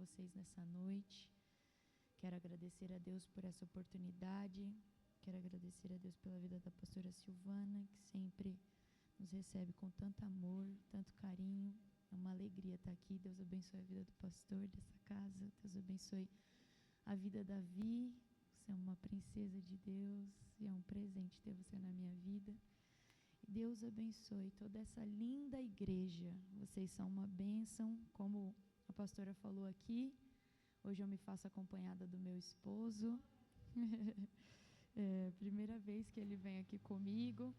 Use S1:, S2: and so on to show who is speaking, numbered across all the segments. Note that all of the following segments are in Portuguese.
S1: vocês nessa noite. Quero agradecer a Deus por essa oportunidade. Quero agradecer a Deus pela vida da pastora Silvana, que sempre nos recebe com tanto amor, tanto carinho. É uma alegria estar aqui. Deus abençoe a vida do pastor dessa casa. Deus abençoe a vida da Vi. Você é uma princesa de Deus e é um presente ter você na minha vida. E Deus abençoe toda essa linda igreja. Vocês são uma bênção, como a pastora falou aqui. Hoje eu me faço acompanhada do meu esposo. É a primeira vez que ele vem aqui comigo.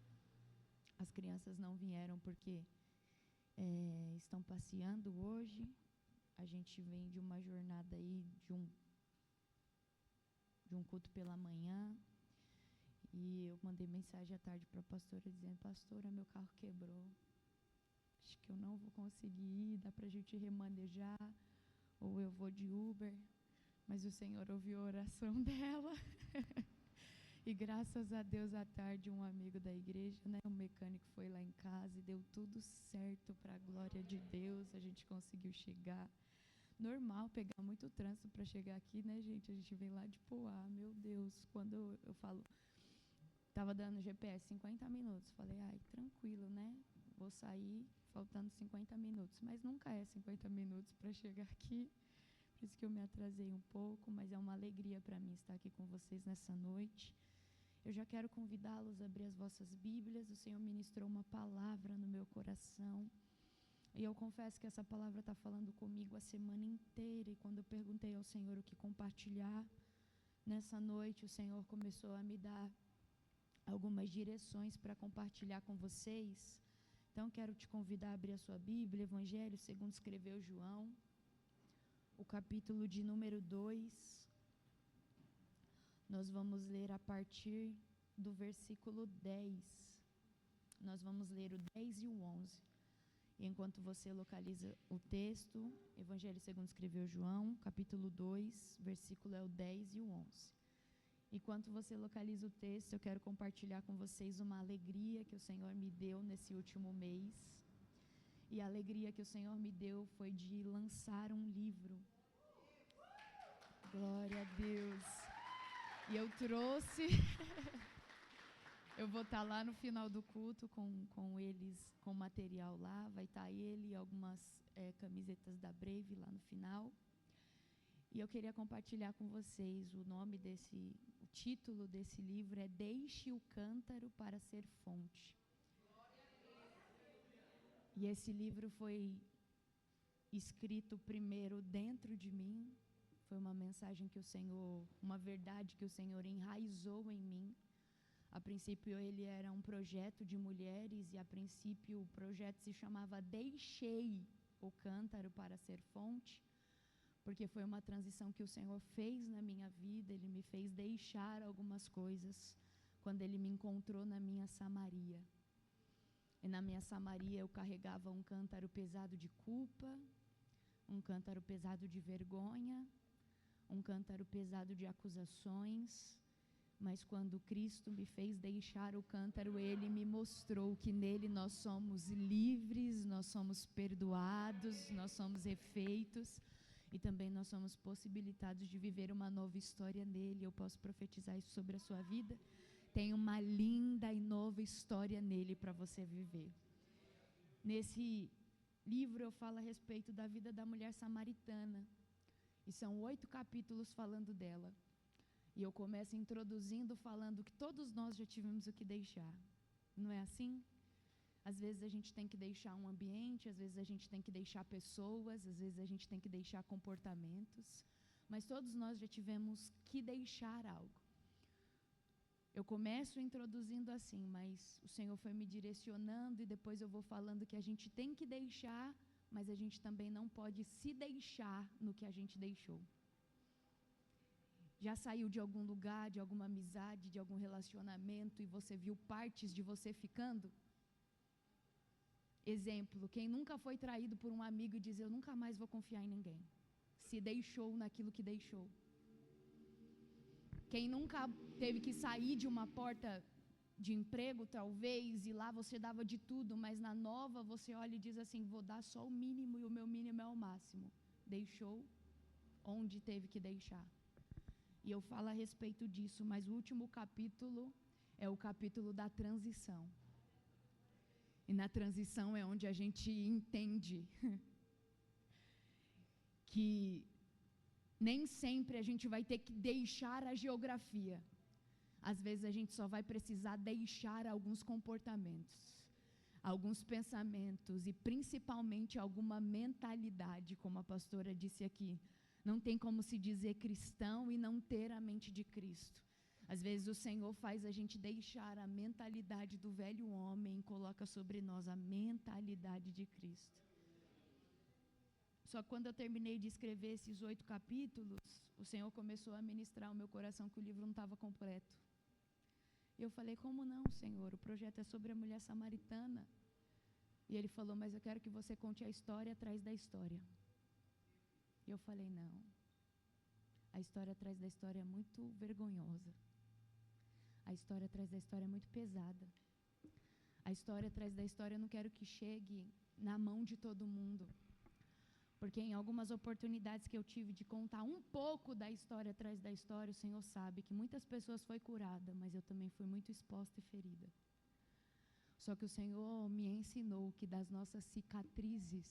S1: As crianças não vieram porque estão passeando hoje. A gente vem de uma jornada aí, de um culto pela manhã. E eu mandei mensagem à tarde para a pastora dizendo: pastora, meu carro quebrou. Acho que eu não vou conseguir ir, dá para a gente remanejar, ou eu vou de Uber. Mas o Senhor ouviu a oração dela. E graças a Deus, à tarde, um amigo da igreja, um mecânico, foi lá em casa e deu tudo certo para a glória de Deus. A gente conseguiu chegar. Normal pegar muito trânsito para chegar aqui, né, gente? A gente vem lá de Poá, meu Deus. Quando eu falo, estava dando GPS 50 minutos, falei, ai, tranquilo, né? Vou sair faltando 50 minutos. Mas nunca é 50 minutos para chegar aqui. Por isso que eu me atrasei um pouco, mas é uma alegria para mim estar aqui com vocês nessa noite. Eu já quero convidá-los a abrir as vossas Bíblias. O Senhor ministrou uma palavra no meu coração. E eu confesso que essa palavra está falando comigo a semana inteira. E quando eu perguntei ao Senhor o que compartilhar, nessa noite o Senhor começou a me dar algumas direções para compartilhar com vocês. Então quero te convidar a abrir a sua Bíblia, Evangelho segundo escreveu João, o capítulo de número 2. Nós vamos ler a partir do versículo 10. Nós vamos ler o 10 e o 11. E enquanto você localiza o texto, Evangelho segundo escreveu João, capítulo 2, versículo é o 10 e o 11. Enquanto você localiza o texto, eu quero compartilhar com vocês uma alegria que o Senhor me deu nesse último mês. E a alegria que o Senhor me deu foi de lançar um livro. Glória a Deus. E eu trouxe... Eu vou estar lá no final do culto com eles, com material lá. Vai estar ele e algumas camisetas da Brave lá no final. E eu queria compartilhar com vocês o título desse livro é Deixe o Cântaro para ser Fonte. E esse livro foi escrito primeiro dentro de mim. Foi uma mensagem que o Senhor, uma verdade que o Senhor enraizou em mim. A princípio ele era um projeto de mulheres e a princípio o projeto se chamava Deixei o Cântaro para ser Fonte, porque foi uma transição que o Senhor fez na minha vida. Ele me fez deixar algumas coisas quando Ele me encontrou na minha Samaria. E na minha Samaria eu carregava um cântaro pesado de culpa, um cântaro pesado de vergonha, um cântaro pesado de acusações. Mas quando Cristo me fez deixar o cântaro, Ele me mostrou que nele nós somos livres, nós somos perdoados, nós somos refeitos e também nós somos possibilitados de viver uma nova história nele. Eu posso profetizar isso sobre a sua vida. Tem uma linda e nova história nele para você viver. Nesse livro eu falo a respeito da vida da mulher samaritana. E são 8 capítulos falando dela. E eu começo introduzindo, falando que todos nós já tivemos o que deixar. Não é assim? Às vezes a gente tem que deixar um ambiente, às vezes a gente tem que deixar pessoas, às vezes a gente tem que deixar comportamentos. Mas todos nós já tivemos que deixar algo. Eu começo introduzindo assim, mas o Senhor foi me direcionando e depois eu vou falando que a gente tem que deixar, mas a gente também não pode se deixar no que a gente deixou. Já saiu de algum lugar, de alguma amizade, de algum relacionamento e você viu partes de você ficando? Exemplo, quem nunca foi traído por um amigo e diz, eu nunca mais vou confiar em ninguém. Se deixou naquilo que deixou. Quem nunca teve que sair de uma porta de emprego, talvez, e lá você dava de tudo, mas na nova você olha e diz assim, vou dar só o mínimo e o meu mínimo é o máximo. Deixou onde teve que deixar. E eu falo a respeito disso, mas o último capítulo é o capítulo da transição. E na transição é onde a gente entende que nem sempre a gente vai ter que deixar a geografia. Às vezes a gente só vai precisar deixar alguns comportamentos, alguns pensamentos e principalmente alguma mentalidade, como a pastora disse aqui. Não tem como se dizer cristão e não ter a mente de Cristo. Às vezes o Senhor faz a gente deixar a mentalidade do velho homem e coloca sobre nós a mentalidade de Cristo. Só que quando eu terminei de escrever esses 8 capítulos, o Senhor começou a ministrar ao meu coração que o livro não estava completo. E eu falei, como não, Senhor? O projeto é sobre a mulher samaritana. E Ele falou, mas eu quero que você conte a história atrás da história. E eu falei, não. A história atrás da história é muito vergonhosa. A história atrás da história é muito pesada. A história atrás da história eu não quero que chegue na mão de todo mundo. Porque em algumas oportunidades que eu tive de contar um pouco da história atrás da história, o Senhor sabe que muitas pessoas foi curada, mas eu também fui muito exposta e ferida. Só que o Senhor me ensinou que das nossas cicatrizes,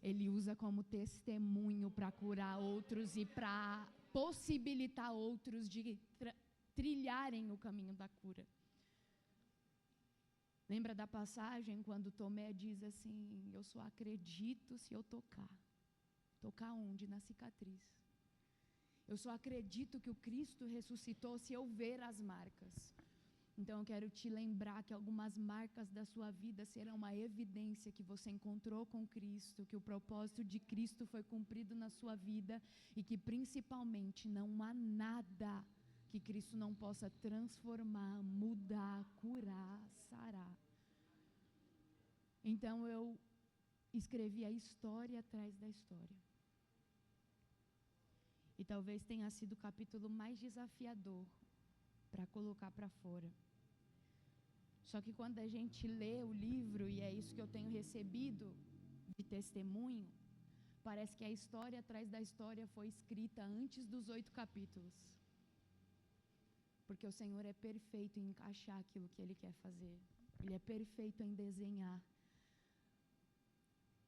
S1: Ele usa como testemunho para curar outros e para possibilitar outros de trilharem o caminho da cura. Lembra da passagem quando Tomé diz assim, eu só acredito se eu tocar. Tocar onde? Na cicatriz. Eu só acredito que o Cristo ressuscitou se eu ver as marcas. Então eu quero te lembrar que algumas marcas da sua vida serão uma evidência que você encontrou com Cristo, que o propósito de Cristo foi cumprido na sua vida e que principalmente não há nada que Cristo não possa transformar, mudar, curar, sarar. Então eu escrevi a história atrás da história. E talvez tenha sido o capítulo mais desafiador para colocar para fora. Só que quando a gente lê o livro, e é isso que eu tenho recebido de testemunho, parece que a história atrás da história foi escrita antes dos 8 capítulos. Porque o Senhor é perfeito em encaixar aquilo que Ele quer fazer. Ele é perfeito em desenhar.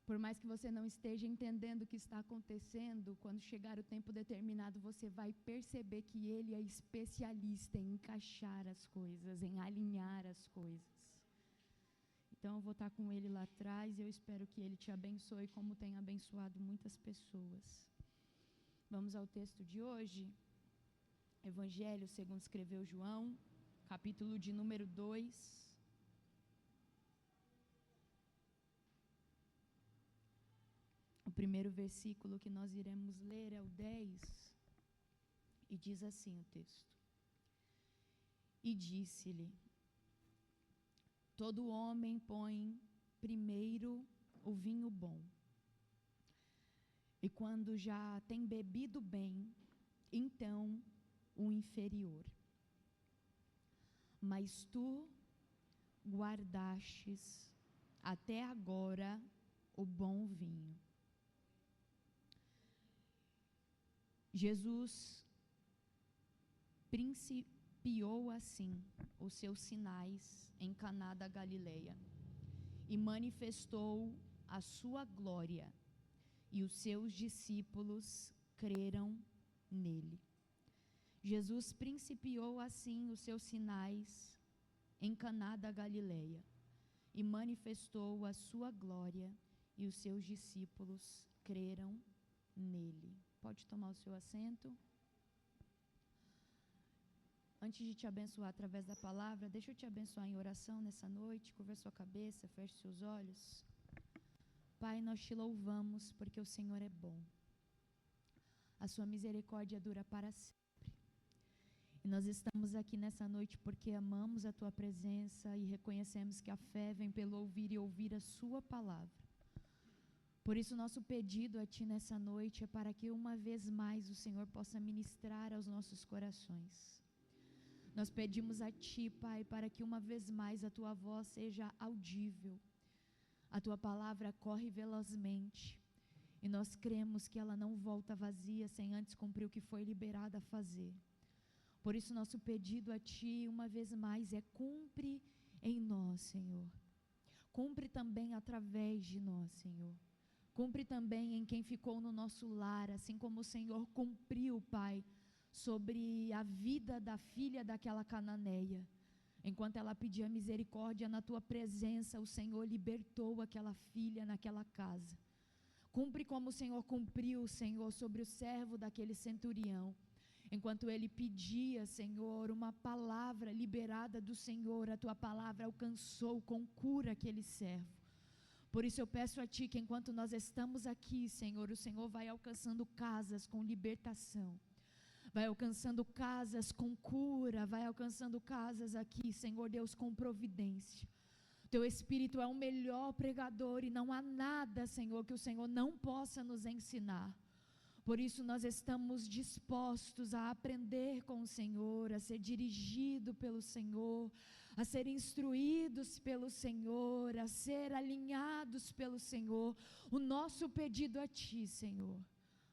S1: Por mais que você não esteja entendendo o que está acontecendo, quando chegar o tempo determinado, você vai perceber que Ele é especialista em encaixar as coisas, em alinhar as coisas. Então eu vou estar com Ele lá atrás e eu espero que Ele te abençoe como tem abençoado muitas pessoas. Vamos ao texto de hoje. Evangelho segundo escreveu João, capítulo de número 2. O primeiro versículo que nós iremos ler é o 10, e diz assim o texto. E disse-lhe, todo homem põe primeiro o vinho bom, e quando já tem bebido bem, então o inferior. Mas tu guardastes até agora o bom vinho. Jesus principiou assim os seus sinais em Caná da Galileia e manifestou a sua glória, e os seus discípulos creram nele. Jesus principiou assim os seus sinais em Caná da Galileia e manifestou a sua glória, e os seus discípulos creram nele. Pode tomar o seu assento. Antes de te abençoar através da palavra, deixa eu te abençoar em oração nessa noite. Curva sua cabeça, feche seus olhos. Pai, nós te louvamos porque o Senhor é bom. A sua misericórdia dura para sempre. E nós estamos aqui nessa noite porque amamos a tua presença e reconhecemos que a fé vem pelo ouvir e ouvir a sua palavra. Por isso, nosso pedido a Ti nessa noite é para que uma vez mais o Senhor possa ministrar aos nossos corações. Nós pedimos a Ti, Pai, para que uma vez mais a Tua voz seja audível. A Tua palavra corre velozmente E nós cremos que ela não volta vazia sem antes cumprir o que foi liberada a fazer. Por isso nosso pedido a Ti, uma vez mais, é: cumpre em nós, Senhor. Cumpre também através de nós, Senhor. Cumpre também em quem ficou no nosso lar, assim como o Senhor cumpriu, Pai, sobre a vida da filha daquela cananeia. Enquanto ela pedia misericórdia na Tua presença, o Senhor libertou aquela filha naquela casa. Cumpre como o Senhor cumpriu, Senhor, sobre o servo daquele centurião. Enquanto ele pedia, Senhor, uma palavra liberada do Senhor, a Tua palavra alcançou com cura aquele servo. Por isso eu peço a Ti que enquanto nós estamos aqui, Senhor, o Senhor vai alcançando casas com libertação, vai alcançando casas com cura, vai alcançando casas aqui, Senhor Deus, com providência. Teu Espírito é o melhor pregador e não há nada, Senhor, que o Senhor não possa nos ensinar. Por isso nós estamos dispostos a aprender com o Senhor, a ser dirigido pelo Senhor, a ser instruídos pelo Senhor, a ser alinhados pelo Senhor. O nosso pedido a Ti, Senhor,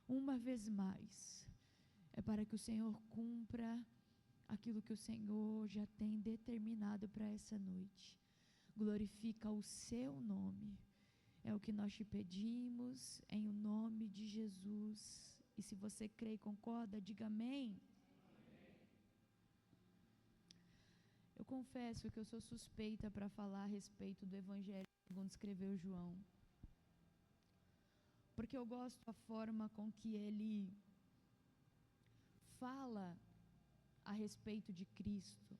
S1: uma vez mais, é para que o Senhor cumpra aquilo que o Senhor já tem determinado para essa noite. Glorifica o Seu nome. É o que nós Te pedimos, em o nome de Jesus. E se você crê e concorda, diga amém. Eu confesso que eu sou suspeita para falar a respeito do Evangelho segundo escreveu João, porque eu gosto da forma com que ele fala a respeito de Cristo.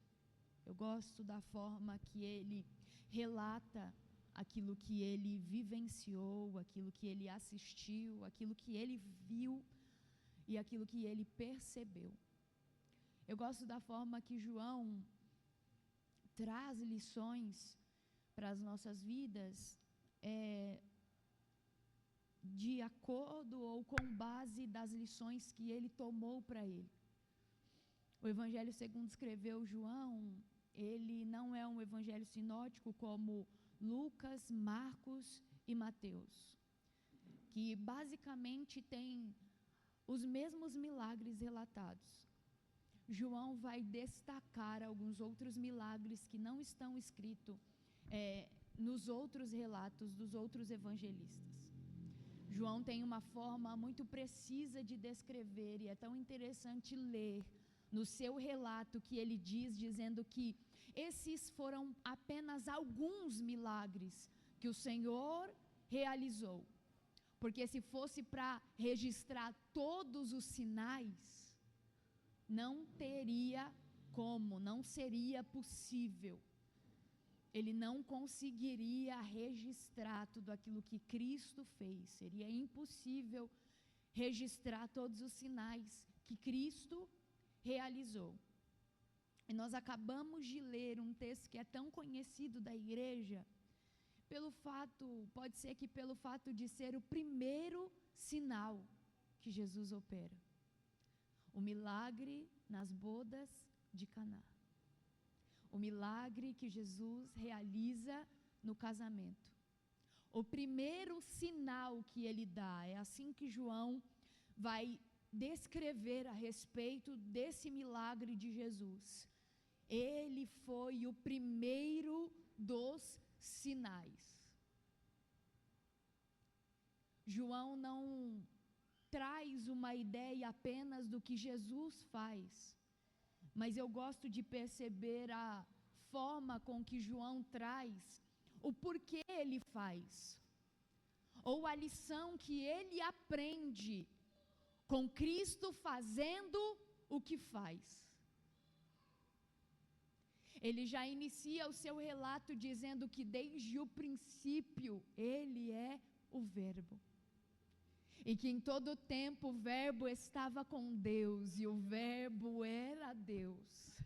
S1: Eu gosto da forma que ele relata aquilo que ele vivenciou, aquilo que ele assistiu, aquilo que ele viu e aquilo que ele percebeu. Eu gosto da forma que João traz lições para as nossas vidas, de acordo ou com base das lições que ele tomou para ele. O Evangelho segundo escreveu João, ele não é um evangelho sinótico como Lucas, Marcos e Mateus, que basicamente tem os mesmos milagres relatados. João vai destacar alguns outros milagres que não estão escritos nos outros relatos dos outros evangelistas. João tem uma forma muito precisa de descrever, e é tão interessante ler no seu relato que ele diz, dizendo que esses foram apenas alguns milagres que o Senhor realizou. Porque se fosse para registrar todos os sinais, não teria como, não seria possível. Ele não conseguiria registrar tudo aquilo que Cristo fez. Seria impossível registrar todos os sinais que Cristo realizou. E nós acabamos de ler um texto que é tão conhecido da igreja, pode ser que pelo fato de ser o primeiro sinal que Jesus opera. O milagre nas bodas de Caná. O milagre que Jesus realiza no casamento. O primeiro sinal que ele dá, é assim que João vai descrever a respeito desse milagre de Jesus. Ele foi o primeiro dos sinais. João não traz uma ideia apenas do que Jesus faz, mas eu gosto de perceber a forma com que João traz o porquê ele faz, ou a lição que ele aprende com Cristo fazendo o que faz. Ele já inicia o seu relato dizendo que desde o princípio ele é o Verbo. E que em todo tempo o Verbo estava com Deus e o Verbo era Deus.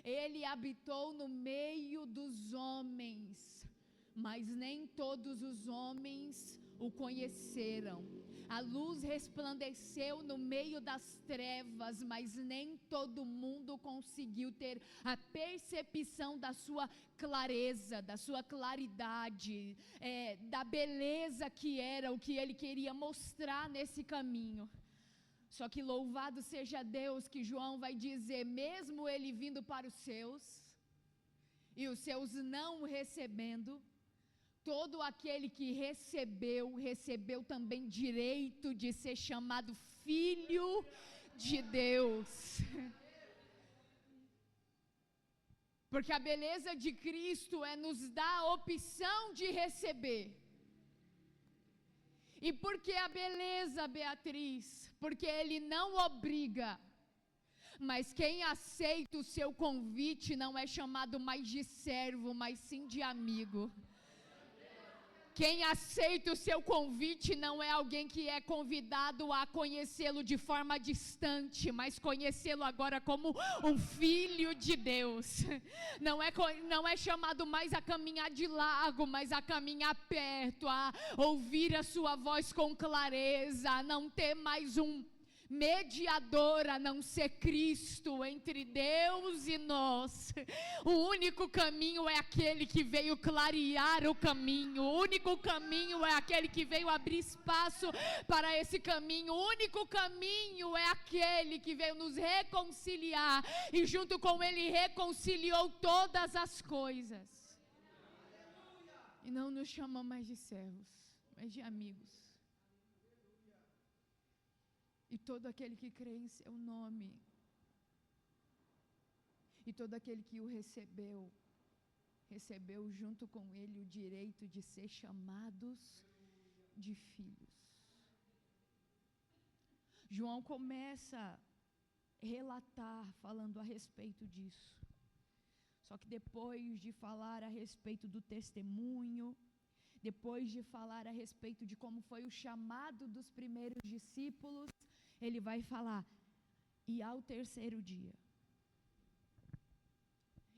S1: Ele habitou no meio dos homens, mas nem todos os homens o conheceram. A luz resplandeceu no meio das trevas, mas nem todo mundo conseguiu ter a percepção da sua clareza, da sua claridade, da beleza que era o que ele queria mostrar nesse caminho. Só que louvado seja Deus que João vai dizer, mesmo ele vindo para os seus, e os seus não o recebendo, todo aquele que recebeu também direito de ser chamado filho de Deus. Porque a beleza de Cristo nos dar a opção de receber. E por que a beleza, Beatriz? Porque Ele não obriga. Mas quem aceita o seu convite não é chamado mais de servo, mas sim de amigo. Quem aceita o seu convite não é alguém que é convidado a conhecê-lo de forma distante, mas conhecê-lo agora como um filho de Deus. Não é chamado mais a caminhar de largo, mas a caminhar perto, a ouvir a sua voz com clareza, a não ter mais um mediador a não ser Cristo entre Deus e nós. O único caminho é aquele que veio clarear o caminho. O único caminho é aquele que veio abrir espaço para esse caminho. O único caminho é aquele que veio nos reconciliar e junto com Ele reconciliou todas as coisas. E não nos chama mais de servos, mas de amigos. E todo aquele que crê em seu nome, e todo aquele que o recebeu junto com ele o direito de ser chamados de filhos. João começa a relatar, falando a respeito disso. Só que depois de falar a respeito do testemunho, depois de falar a respeito de como foi o chamado dos primeiros discípulos, ele vai falar, e ao terceiro dia.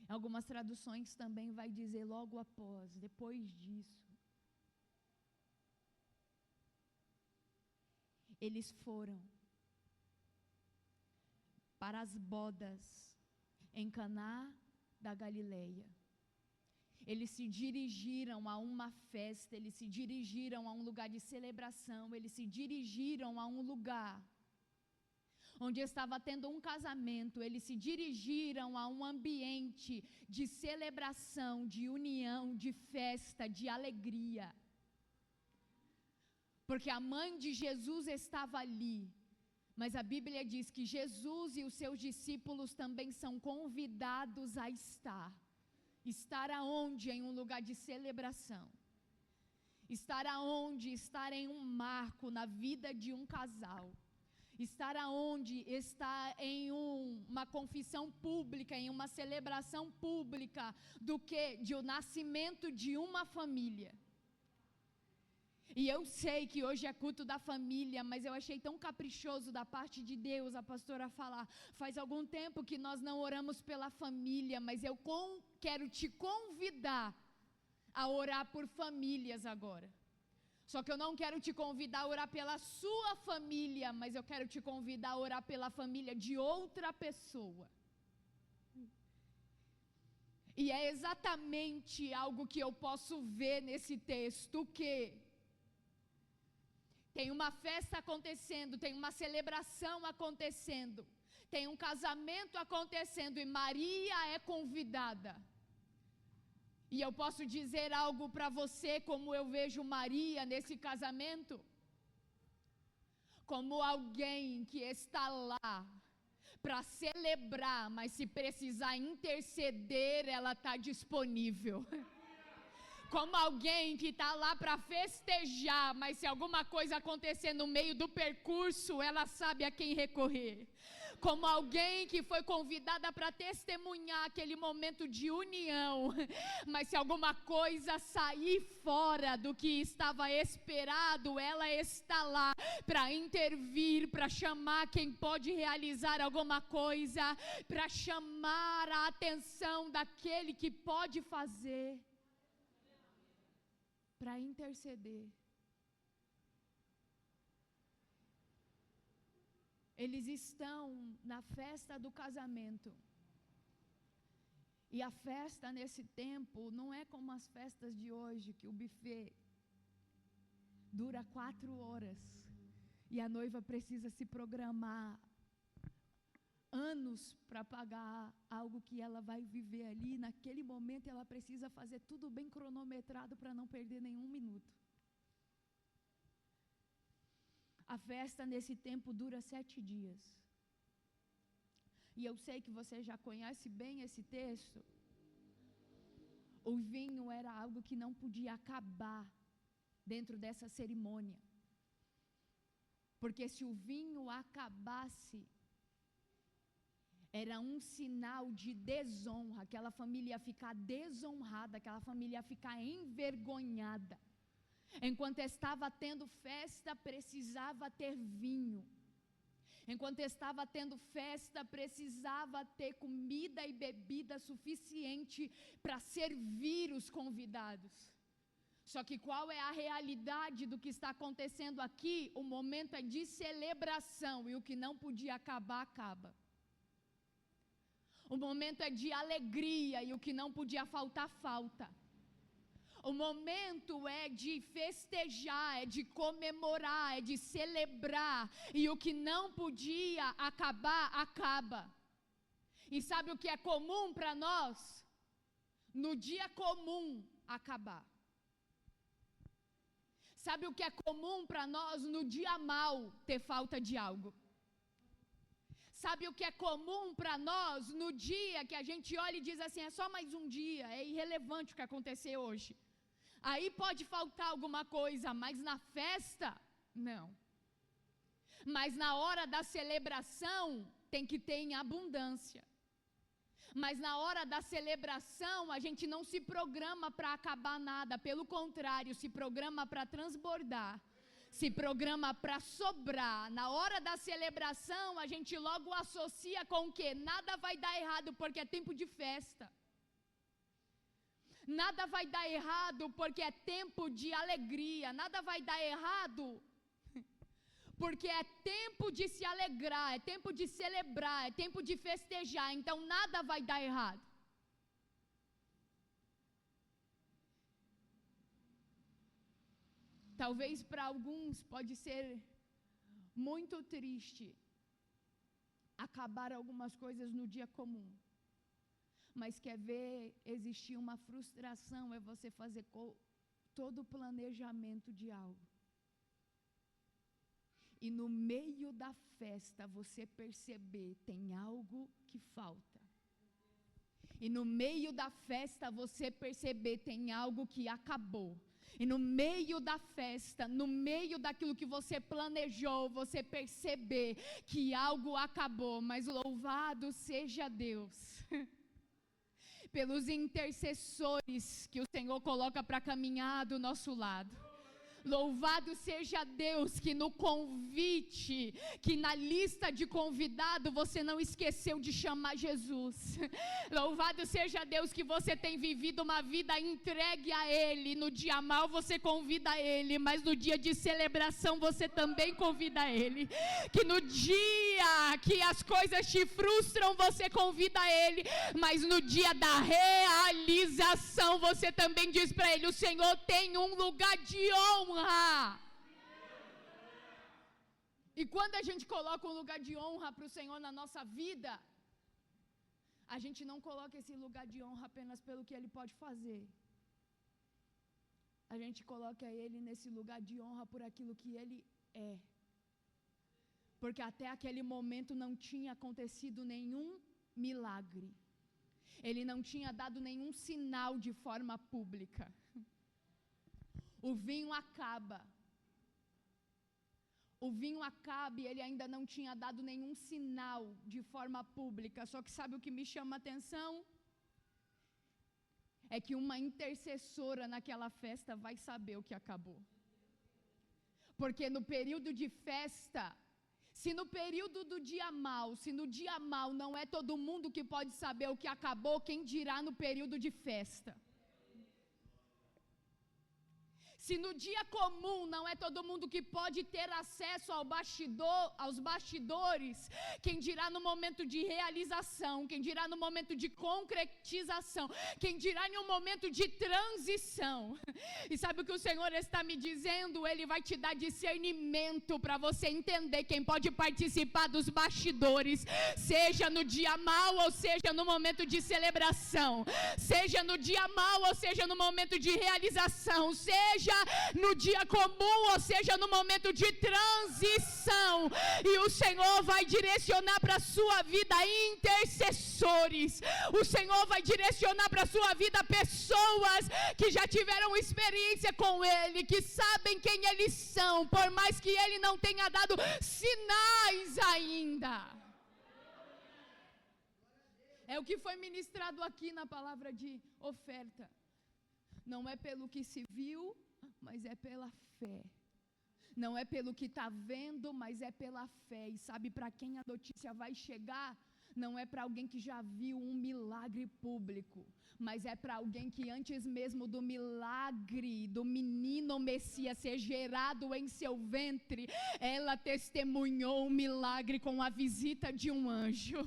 S1: Algumas traduções também vai dizer logo após, depois disso. Eles foram para as bodas em Caná da Galileia. Eles se dirigiram a uma festa, eles se dirigiram a um lugar de celebração, eles se dirigiram a um lugar onde estava tendo um casamento, eles se dirigiram a um ambiente de celebração, de união, de festa, de alegria. Porque a mãe de Jesus estava ali, mas a Bíblia diz que Jesus e os seus discípulos também são convidados a estar. Estar aonde? Em um lugar de celebração. Estar aonde? Estar em um marco na vida de um casal. Estar aonde? Estar em uma confissão pública, em uma celebração pública do que? De o nascimento de uma família. E eu sei que hoje é culto da família, mas eu achei tão caprichoso da parte de Deus, a pastora falar, faz algum tempo que nós não oramos pela família, mas eu quero te convidar a orar por famílias agora. Só que eu não quero te convidar a orar pela sua família, mas eu quero te convidar a orar pela família de outra pessoa. E é exatamente algo que eu posso ver nesse texto, que tem uma festa acontecendo, tem uma celebração acontecendo, tem um casamento acontecendo e Maria é convidada. E eu posso dizer algo para você, como eu vejo Maria nesse casamento, como alguém que está lá para celebrar, mas se precisar interceder, ela está disponível. Como alguém que está lá para festejar, mas se alguma coisa acontecer no meio do percurso, ela sabe a quem recorrer. Como alguém que foi convidada para testemunhar aquele momento de união, mas se alguma coisa sair fora do que estava esperado, ela está lá para intervir, para chamar quem pode realizar alguma coisa, para chamar a atenção daquele que pode fazer, para interceder. eles estão na festa do casamento. E a festa nesse tempo não é como as festas de hoje, que o buffet dura 4 horas. E a noiva precisa se programar anos para pagar algo que ela vai viver ali. Naquele momento ela precisa fazer tudo bem cronometrado para não perder nenhum minuto. A festa nesse tempo dura 7 dias. E eu sei que você já conhece bem esse texto. O vinho era algo que não podia acabar dentro dessa cerimônia. Porque se o vinho acabasse, era um sinal de desonra. Aquela família ia ficar desonrada, aquela família ia ficar envergonhada. Enquanto estava tendo festa, precisava ter vinho. Enquanto estava tendo festa, precisava ter comida e bebida suficiente para servir os convidados. Só que qual é a realidade do que está acontecendo aqui? O momento é de celebração e o que não podia acabar, acaba. O momento é de alegria e o que não podia faltar, falta. O momento é de festejar, é de comemorar, é de celebrar. E o que não podia acabar, acaba. E sabe o que é comum para nós? No dia comum, acabar. Sabe o que é comum para nós? No dia mau, ter falta de algo. Sabe o que é comum para nós? No dia que a gente olha e diz assim, é só mais um dia, é irrelevante o que acontecer hoje. Aí pode faltar alguma coisa, mas na festa, não. Mas na hora da celebração, tem que ter em abundância. Mas na hora da celebração, a gente não se programa para acabar nada. Pelo contrário, se programa para transbordar. Se programa para sobrar. Na hora da celebração, a gente logo associa com o quê? Nada vai dar errado porque é tempo de festa. Nada vai dar errado porque é tempo de alegria. Nada vai dar errado porque é tempo de se alegrar, é tempo de celebrar, é tempo de festejar. Então nada vai dar errado. Talvez para alguns pode ser muito triste acabar algumas coisas no dia comum. Mas quer ver existir uma frustração, é você fazer todo o planejamento de algo. E no meio da festa você perceber, tem algo que falta. E no meio da festa você perceber, tem algo que acabou. E no meio da festa, no meio daquilo que você planejou, você perceber que algo acabou. Mas louvado seja Deus pelos intercessores que o Senhor coloca para caminhar do nosso lado. Louvado seja Deus que no convite, que na lista de convidado você não esqueceu de chamar Jesus. Louvado seja Deus que você tem vivido uma vida entregue a Ele. No dia mau você convida Ele, mas no dia de celebração você também convida Ele. Que no dia que as coisas te frustram você convida Ele, mas no dia da realização você também diz para Ele, o Senhor tem um lugar de honra. E quando a gente coloca um lugar de honra para o Senhor na nossa vida, a gente não coloca esse lugar de honra apenas pelo que Ele pode fazer. A gente coloca Ele nesse lugar de honra por aquilo que Ele é. Porque até aquele momento não tinha acontecido nenhum milagre. Ele não tinha dado nenhum sinal de forma pública. O vinho acaba. O vinho acaba e ele ainda não tinha dado nenhum sinal de forma pública. Só que sabe o que me chama a atenção? É que uma intercessora naquela festa vai saber o que acabou. Porque no período de festa, se no período do dia mau, se no dia mau não é todo mundo que pode saber o que acabou, quem dirá no período de festa? Se no dia comum não é todo mundo que pode ter acesso aos bastidores, quem dirá no momento de realização, quem dirá no momento de concretização, quem dirá em um momento de transição. E sabe o que o Senhor está me dizendo? Ele vai te dar discernimento para você entender quem pode participar dos bastidores, seja no dia mau ou seja no momento de celebração, seja no dia mau ou seja no momento de realização, seja no dia comum ou seja no momento de transição. E o Senhor vai direcionar para a sua vida intercessores, o Senhor vai direcionar para a sua vida pessoas que já tiveram experiência com Ele, que sabem quem eles são, por mais que Ele não tenha dado sinais ainda. É o que foi ministrado aqui na palavra de oferta. Não é pelo que se viu, mas é pela fé. Não é pelo que está vendo, mas é pela fé. E sabe para quem a notícia vai chegar? Não é para alguém que já viu um milagre público, mas é para alguém que antes mesmo do milagre, do menino Messias ser gerado em seu ventre, ela testemunhou um milagre com a visita de um anjo.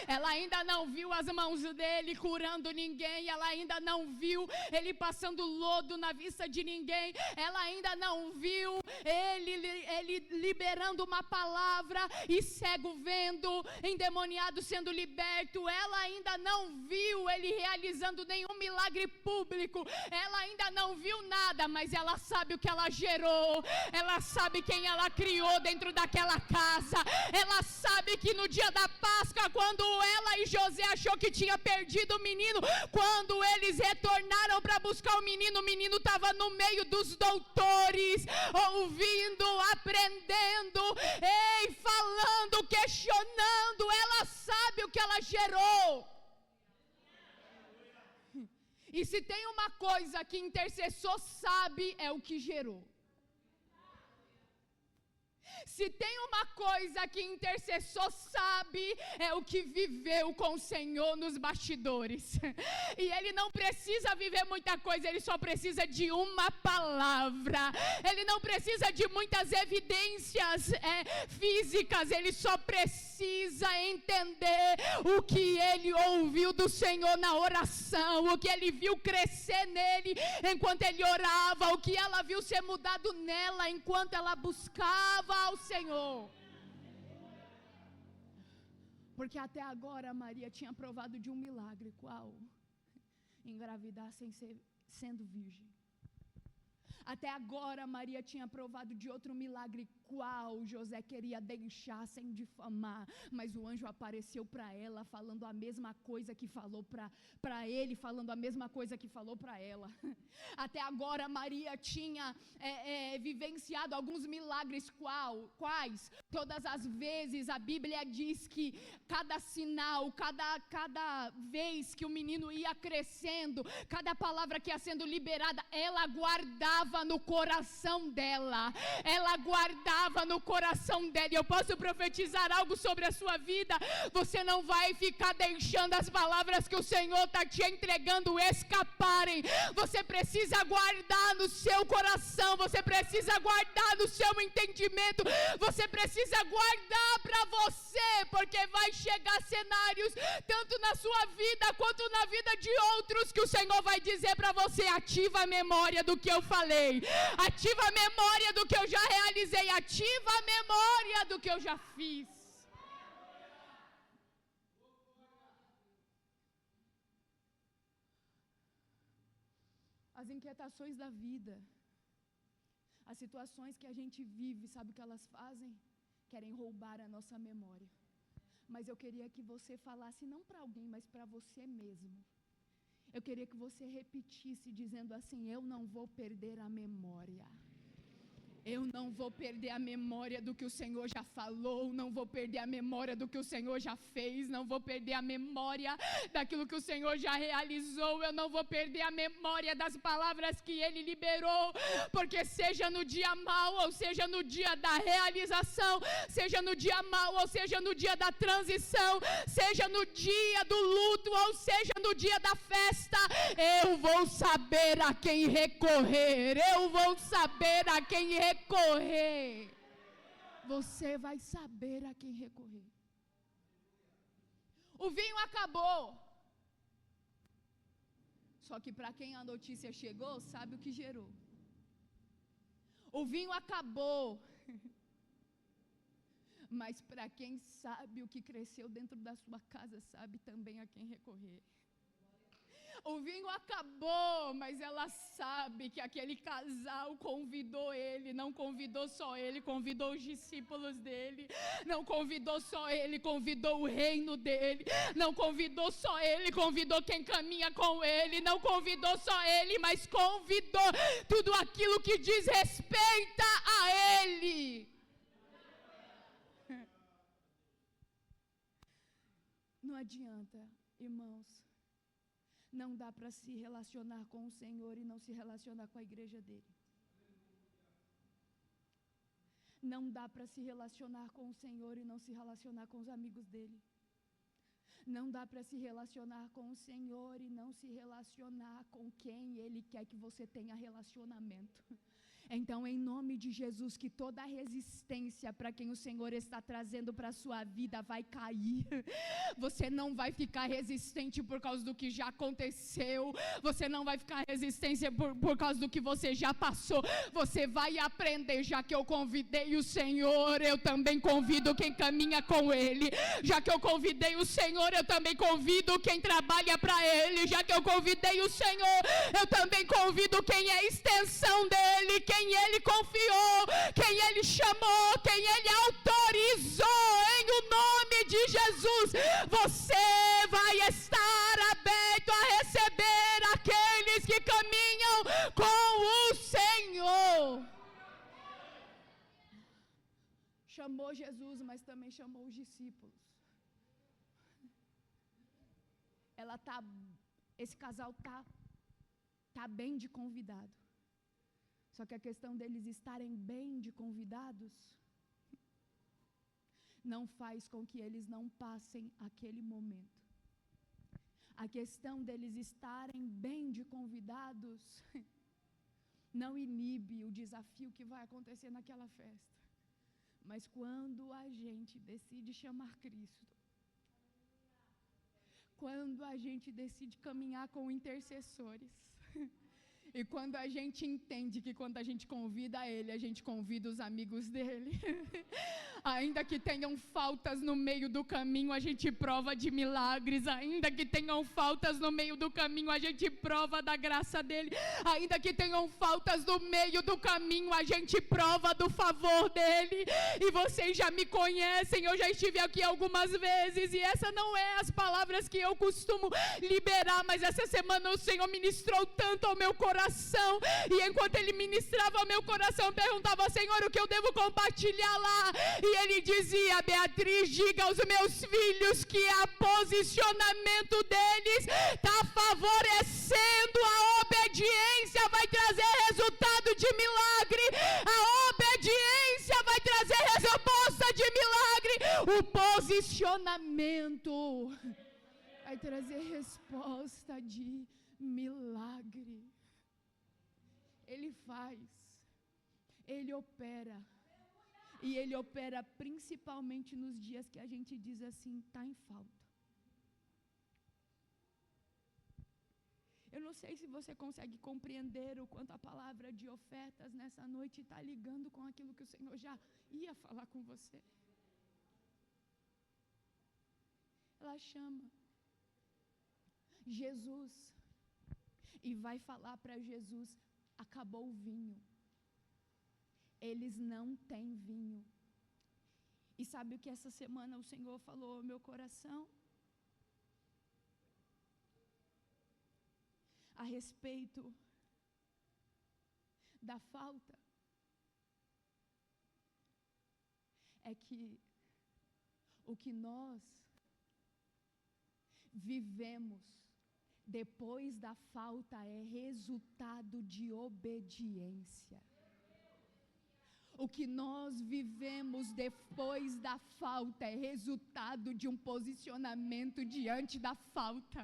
S1: Ela ainda não viu as mãos dele curando ninguém, ela ainda não viu ele passando lodo na vista de ninguém, ela ainda não viu ele liberando uma palavra e cego vendo, endemoniado sendo liberto, ela ainda não viu ele realizando nenhum milagre público, ela ainda não viu nada, mas ela sabe o que ela gerou, ela sabe quem ela criou dentro daquela casa, ela sabe que no dia da Páscoa, quando ela e José achou que tinha perdido o menino, quando eles retornaram para buscar o menino estava no meio dos doutores, ouvindo, aprendendo, falando, questionando, ela sabe o que ela gerou. E se tem uma coisa que intercessor sabe, é o que gerou. Se tem uma coisa que intercessor sabe, é o que viveu com o Senhor nos bastidores. E ele não precisa viver muita coisa, ele só precisa de uma palavra. Ele não precisa de muitas evidências físicas, ele só precisa entender o que ele ouviu do Senhor na oração, o que ele viu crescer nele enquanto ele orava, o que ela viu ser mudado nela enquanto ela buscava ao Senhor. Porque até agora Maria tinha provado de um milagre. Qual? Engravidar sendo virgem. Até agora Maria tinha provado de outro milagre. Qual? José queria deixar sem difamar, mas o anjo apareceu para ela falando a mesma coisa que falou para ele, falando a mesma coisa que falou para ela. Até agora Maria tinha vivenciado alguns milagres. Quais? Todas as vezes a Bíblia diz que cada sinal, cada vez que o menino ia crescendo, cada palavra que ia sendo liberada, ela guardava no coração dela, ela guardava no coração dela. E eu posso profetizar algo sobre a sua vida: você não vai ficar deixando as palavras que o Senhor está te entregando escaparem. Você precisa guardar no seu coração, você precisa guardar no seu entendimento, você precisa guardar para você, porque vai chegar cenários, tanto na sua vida quanto na vida de outros, que o Senhor vai dizer para você: ativa a memória do que eu falei, ativa a memória do que eu já realizei, ativa a memória do que eu já fiz. As inquietações da vida, as situações que a gente vive, sabe o que elas fazem? Querem roubar a nossa memória. Mas eu queria que você falasse não para alguém, mas para você mesmo. Eu queria que você repetisse dizendo assim: eu não vou perder a memória.
S2: Eu não vou perder a memória do que o Senhor já falou, não vou perder a memória do que o Senhor já fez, não vou perder a memória daquilo que o Senhor já realizou, eu não vou perder a memória das palavras que Ele liberou, porque seja no dia mau, ou seja no dia da realização, seja no dia mau, ou seja no dia da transição, seja no dia do luto, ou seja no dia da festa, eu vou saber a quem recorrer, eu vou saber a quem recorrer. Você vai saber a quem recorrer. O vinho acabou. Só que para quem a notícia chegou, sabe o que gerou. O vinho acabou. Mas para quem sabe o que cresceu dentro da sua casa, sabe também a quem recorrer. O vinho acabou, mas ela sabe que aquele casal convidou ele, não convidou só ele, convidou os discípulos dele, não convidou só ele, convidou o reino dele, não convidou só ele, convidou quem caminha com ele, não convidou só ele, mas convidou tudo aquilo que diz respeito a ele. Não adianta, irmãos. Não dá para se relacionar com o Senhor e não se relacionar com a igreja dele. Não dá para se relacionar com o Senhor e não se relacionar com os amigos dele. Não dá para se relacionar com o Senhor e não se relacionar com quem Ele quer que você tenha relacionamento. Então, em nome de Jesus, que toda resistência para quem o Senhor está trazendo para a sua vida vai cair. Você não vai ficar resistente por causa do que já aconteceu. Você não vai ficar resistente por causa do que você já passou. Você vai aprender, já que eu convidei o Senhor, eu também convido quem caminha com Ele. Já que eu convidei o Senhor, eu também convido quem trabalha para Ele. Já que eu convidei o Senhor, eu também convido quem é extensão dEle, quem Ele confiou, quem Ele chamou, quem Ele autorizou, em o nome de Jesus. Você vai estar aberto a receber aqueles que caminham com o Senhor. Chamou Jesus, mas também chamou os discípulos. Esse casal tá bem de convidado. Só que a questão deles estarem bem de convidados não faz com que eles não passem aquele momento. A questão deles estarem bem de convidados não inibe o desafio que vai acontecer naquela festa. Mas quando a gente decide chamar Cristo, quando a gente decide caminhar com intercessores, e quando a gente entende que quando a gente convida Ele, a gente convida os amigos dEle, ainda que tenham faltas no meio do caminho, a gente prova de milagres. Ainda que tenham faltas no meio do caminho, a gente prova da graça dEle. Ainda que tenham faltas no meio do caminho, a gente prova do favor dEle. E vocês já me conhecem, eu já estive aqui algumas vezes, e essa não é as palavras que eu costumo liberar, mas essa semana o Senhor ministrou tanto ao meu coração, e enquanto Ele ministrava ao meu coração, eu perguntava: Senhor, o que eu devo compartilhar lá? E Ele dizia: Beatriz, diga aos meus filhos que o posicionamento deles está favorecendo a obediência, vai trazer resultado de milagre. A obediência vai trazer resposta de milagre. O posicionamento vai trazer resposta de milagre. Ele faz, Ele opera, e Ele opera principalmente nos dias que a gente diz assim: está em falta. Eu não sei se você consegue compreender o quanto a palavra de ofertas nessa noite está ligando com aquilo que o Senhor já ia falar com você. Ela chama Jesus e vai falar para Jesus: acabou o vinho. Eles não têm vinho. E sabe o que essa semana o Senhor falou ao meu coração? A respeito da falta. é que o que nós vivemos depois da falta é resultado de obediência. O que nós vivemos depois da falta é resultado de um posicionamento diante da falta.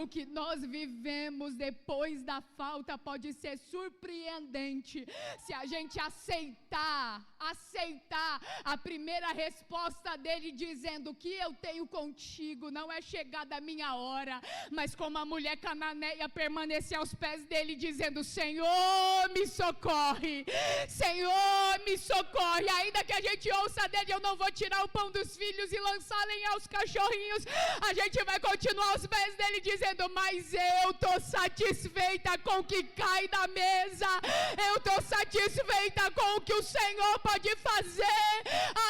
S2: O que nós vivemos depois da falta pode ser surpreendente se a gente aceitar a primeira resposta dele dizendo: o que eu tenho contigo não é chegada a minha hora. Mas como a mulher cananeia permaneceu aos pés dele dizendo: Senhor, me socorre, Senhor, me socorre. Ainda que a gente ouça dele: eu não vou tirar o pão dos filhos e lançá-los aos cachorrinhos, a gente vai continuar aos pés dele dizendo: mas eu estou satisfeita com o que cai da mesa, eu estou satisfeita com o que o Senhor pode fazer,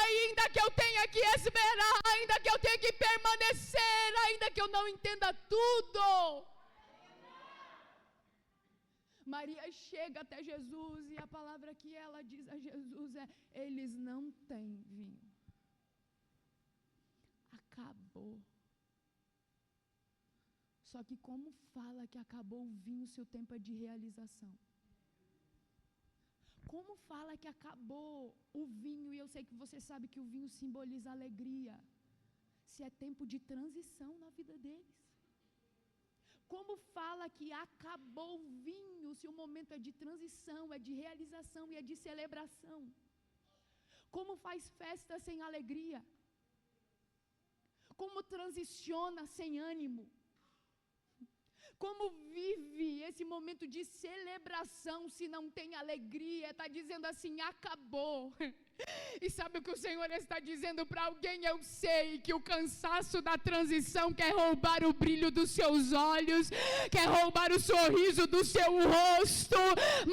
S2: ainda que eu tenha que esperar, ainda que eu tenha que permanecer, ainda que eu não entenda tudo. Maria chega até Jesus e a palavra que ela diz a Jesus é: eles não têm vinho. Acabou. Só que como fala que acabou o vinho se o tempo é de realização? Como fala que acabou o vinho, e eu sei que você sabe que o vinho simboliza alegria, se é tempo de transição na vida deles? Como fala que acabou o vinho se o momento é de transição, é de realização e é de celebração? Como faz festa sem alegria? Como transiciona sem ânimo? Como vive esse momento de celebração se não tem alegria? Está dizendo assim: acabou. E sabe o que o Senhor está dizendo para alguém? Eu sei que o cansaço da transição quer roubar o brilho dos seus olhos, quer roubar o sorriso do seu rosto,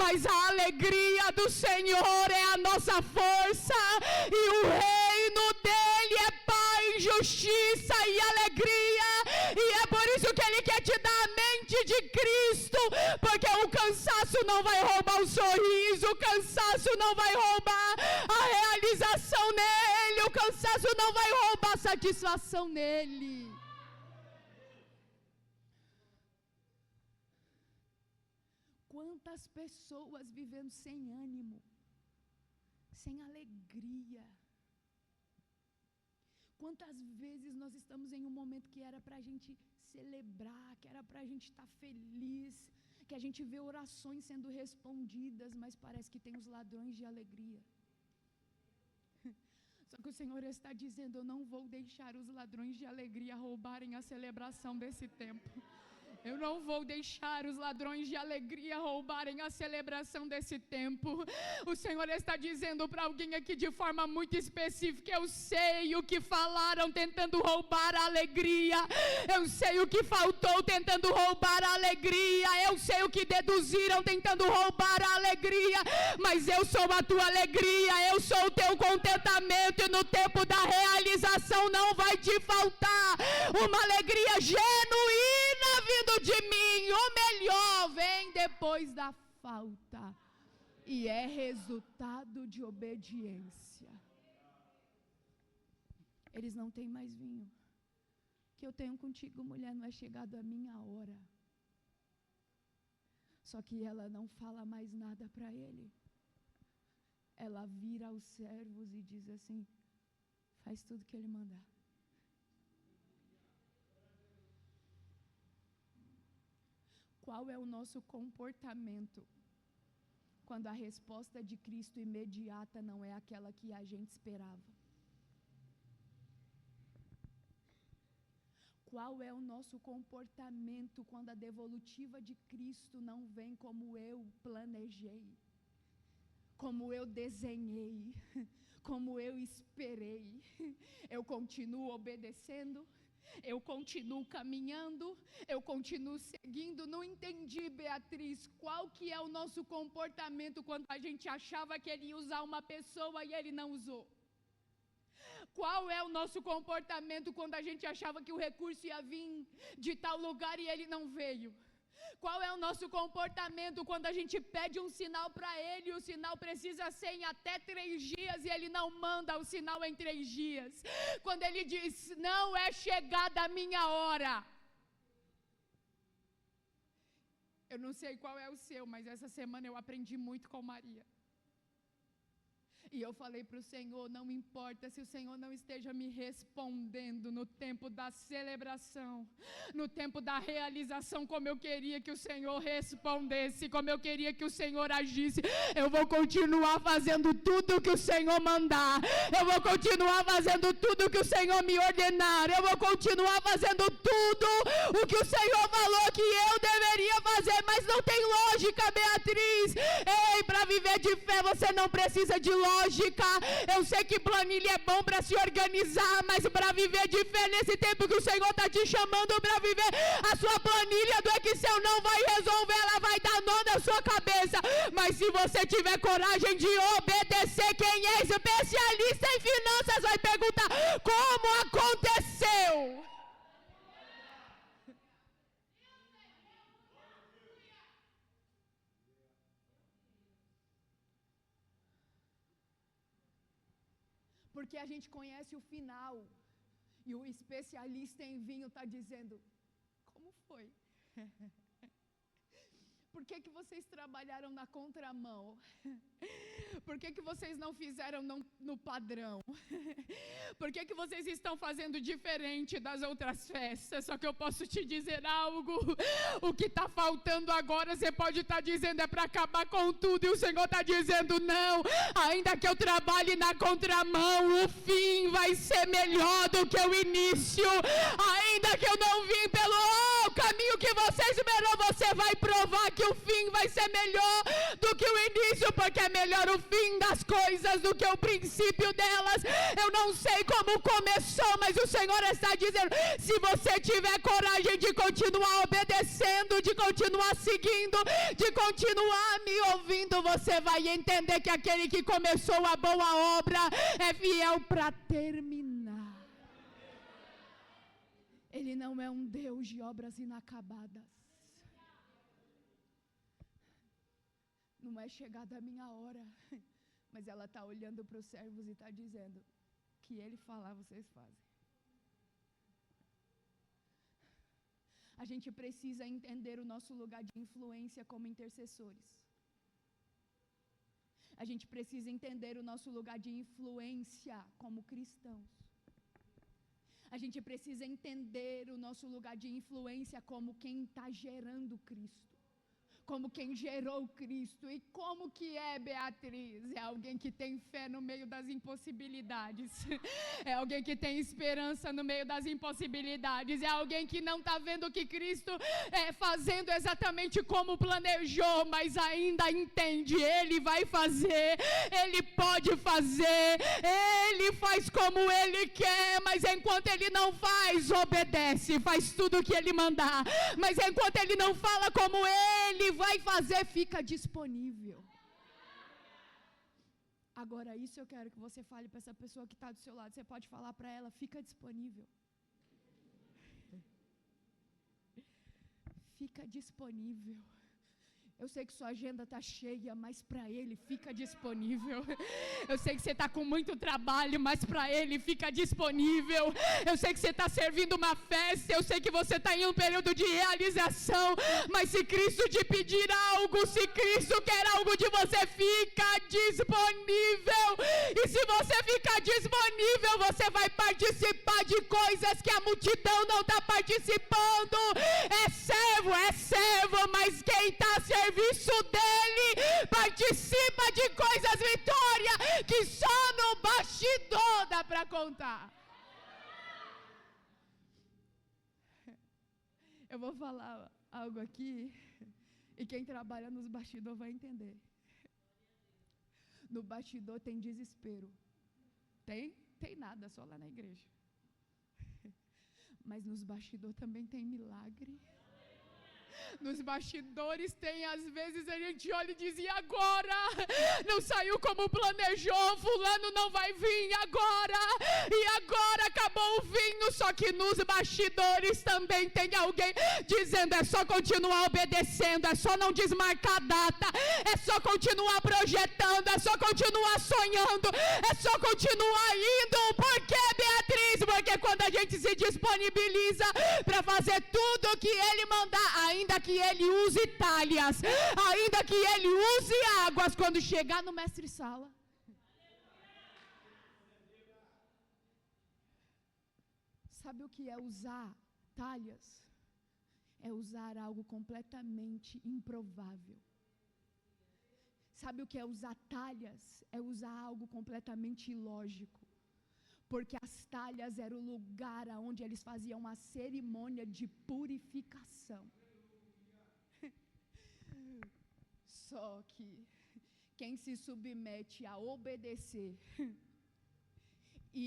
S2: mas a alegria do Senhor é a nossa força, e o reino dele é paz, justiça e alegria, e é por isso que ele quer te dar a mente de Cristo, porque o cansaço não vai roubar o sorriso, o cansaço não vai roubar a realização nele, o cansaço não vai roubar a satisfação nele. Quantas pessoas vivendo sem ânimo, sem alegria? Quantas vezes nós estamos em um momento que era para a gente celebrar, que era para a gente estar feliz, que a gente vê orações sendo respondidas, mas parece que tem os ladrões de alegria. Só que o Senhor está dizendo: eu não vou deixar os ladrões de alegria roubarem a celebração desse tempo. Eu não vou deixar os ladrões de alegria roubarem a celebração desse tempo. O Senhor está dizendo para alguém aqui de forma muito específica: eu sei o que falaram tentando roubar a alegria, eu sei o que faltou tentando roubar a alegria, eu sei o que deduziram tentando roubar a alegria, mas eu sou a tua alegria, eu sou o teu contentamento, e no tempo da realização não vai te faltar uma alegria genuína vindo de mim. O melhor vem depois da falta, e é resultado de obediência. Eles não têm mais vinho. Que eu tenho contigo, mulher, não é chegado a minha hora. Só que ela não fala mais nada para ele. Ela vira aos servos e diz assim: faz tudo que ele mandar. Qual é o nosso comportamento quando a resposta de Cristo imediata não é aquela que a gente esperava? Qual é o nosso comportamento quando a devolutiva de Cristo não vem como eu planejei, como eu desenhei, como eu esperei? Eu continuo obedecendo? Eu continuo caminhando, eu continuo seguindo? Não entendi, Beatriz, qual que é o nosso comportamento quando a gente achava que ele ia usar uma pessoa e ele não usou? Qual é o nosso comportamento quando a gente achava que o recurso ia vir de tal lugar e ele não veio? Qual é o nosso comportamento quando a gente pede um sinal para Ele e o sinal precisa ser em até 3 dias e Ele não manda o sinal em 3 dias? Quando Ele diz, não é chegada a minha hora. Eu não sei qual é o seu, mas essa semana eu aprendi muito com Maria. E eu falei para o Senhor, não importa se o Senhor não esteja me respondendo no tempo da celebração, no tempo da realização, como eu queria que o Senhor respondesse, como eu queria que o Senhor agisse, eu vou continuar fazendo tudo que o Senhor mandar, eu vou continuar fazendo tudo que o Senhor me ordenar, eu vou continuar fazendo tudo o que o Senhor falou que eu deveria fazer, mas não tem lógica, Beatriz. Ei, para viver de fé você não precisa de lógica. Eu sei que planilha é bom para se organizar, mas para viver de fé nesse tempo que o Senhor está te chamando para viver, a sua planilha do Excel não vai resolver, ela vai dar nó na sua cabeça. Mas se você tiver coragem de obedecer, quem é especialista em finanças vai perguntar como aconteceu. Porque a gente conhece o final. E o especialista em vinho está dizendo, como foi? Por que vocês trabalharam na contramão? Por que vocês não fizeram no padrão? Por que vocês estão fazendo diferente das outras festas? Só que eu posso te dizer algo. O que está faltando agora, você pode estar dizendo é para acabar com tudo. E o Senhor está dizendo não. Ainda que eu trabalhe na contramão, o fim vai ser melhor do que o início. Ainda que eu não vim pelo caminho que você esperou, você vai provar que o fim vai ser melhor do que o início, porque é melhor o fim das coisas do que o princípio delas. Eu não sei como começou, mas o Senhor está dizendo, se você tiver coragem de continuar obedecendo, de continuar seguindo, de continuar me ouvindo, você vai entender que aquele que começou a boa obra é fiel para terminar. Ele não é um Deus de obras inacabadas. Não é chegada a minha hora, mas ela está olhando para os servos e está dizendo, que ele falar, vocês fazem. A gente precisa entender o nosso lugar de influência como intercessores. A gente precisa entender o nosso lugar de influência como cristãos. A gente precisa entender o nosso lugar de influência como quem está gerando Cristo. Como quem gerou Cristo. E como que é, Beatriz? É alguém que tem fé no meio das impossibilidades. É alguém que tem esperança no meio das impossibilidades. É alguém que não está vendo que Cristo é fazendo exatamente como planejou, mas ainda entende. Ele vai fazer, Ele pode fazer, Ele faz como Ele quer, mas enquanto Ele não faz, obedece, faz tudo o que Ele mandar. Mas enquanto Ele não fala como Ele vai fazer, fica disponível. Agora, isso eu quero que você fale para essa pessoa que está do seu lado. Você pode falar para ela, fica disponível. Fica disponível. Eu sei que sua agenda está cheia, mas para Ele fica disponível. Eu sei que você está com muito trabalho, mas para Ele fica disponível. Eu sei que você está servindo uma festa, eu sei que você está em um período de realização, mas se Cristo te pedir algo, se Cristo quer algo de você, fica disponível. E se você ficar disponível, você vai participar de coisas que a multidão não está participando. É servo, mas quem está serviço dele participa de coisas, Vitória, que só no bastidor dá para contar. Eu vou falar algo aqui e quem trabalha nos bastidores vai entender. No bastidor tem desespero. Tem nada, só lá na igreja. Mas nos bastidores também tem milagre. Nos bastidores tem, às vezes a gente olha e diz, e agora? Não saiu como planejou, fulano não vai vir agora, e agora acabou acabou o vinho, só que nos bastidores também tem alguém dizendo: é só continuar obedecendo, é só não desmarcar a data, é só continuar projetando, é só continuar sonhando, é só continuar indo. Por que, Beatriz? Porque quando a gente se disponibiliza para fazer tudo o que Ele mandar, ainda que Ele use talhas, ainda que Ele use águas, quando chegar no mestre-sala, sabe o que é usar talhas? É usar algo completamente improvável. Sabe o que é usar talhas? É usar algo completamente ilógico. Porque as talhas era o lugar onde eles faziam uma cerimônia de purificação. Só que quem se submete a obedecer e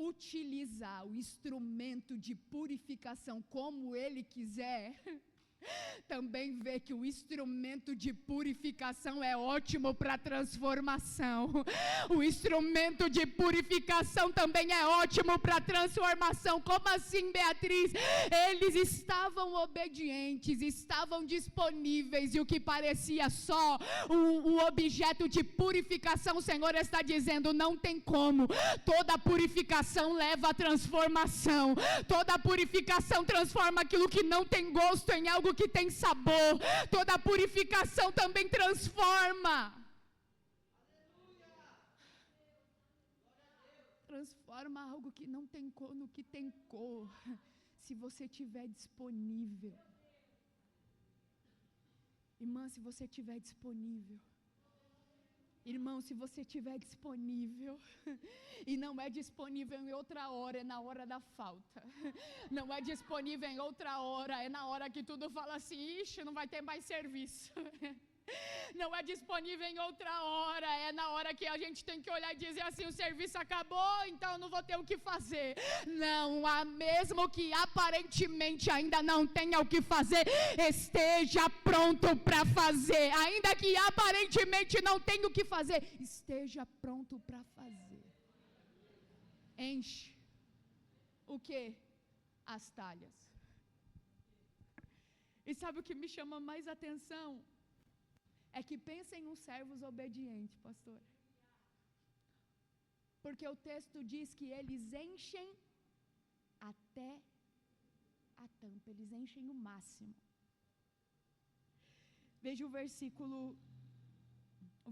S2: utilizar o instrumento de purificação como ele quiser, também vê que o instrumento de purificação é ótimo para transformação. O instrumento de purificação também é ótimo para transformação. Como assim, Beatriz? Eles estavam obedientes, estavam disponíveis, e o que parecia só o objeto de purificação, o Senhor está dizendo: não tem como. Toda purificação leva a transformação. Toda purificação transforma aquilo que não tem gosto em algo que tem sabor. Toda purificação também transforma. Transforma algo que não tem cor no que tem cor, se você estiver disponível. Irmã, se você estiver disponível. Irmão, se você estiver disponível, e não é disponível em outra hora, é na hora da falta. Não é disponível em outra hora, é na hora que tudo fala assim: ixi, não vai ter mais serviço. Não é disponível em outra hora, é na hora que a gente tem que olhar e dizer assim: o serviço acabou, então eu não vou ter o que fazer. Não, mesmo que aparentemente ainda não tenha o que fazer, esteja pronto para fazer. Ainda que aparentemente não tenha o que fazer, esteja pronto para fazer. Enche o que? As talhas. E sabe o que me chama mais atenção? É que pensem nos servos obedientes, pastor. Porque o texto diz que eles enchem até a tampa, eles enchem o máximo. Veja o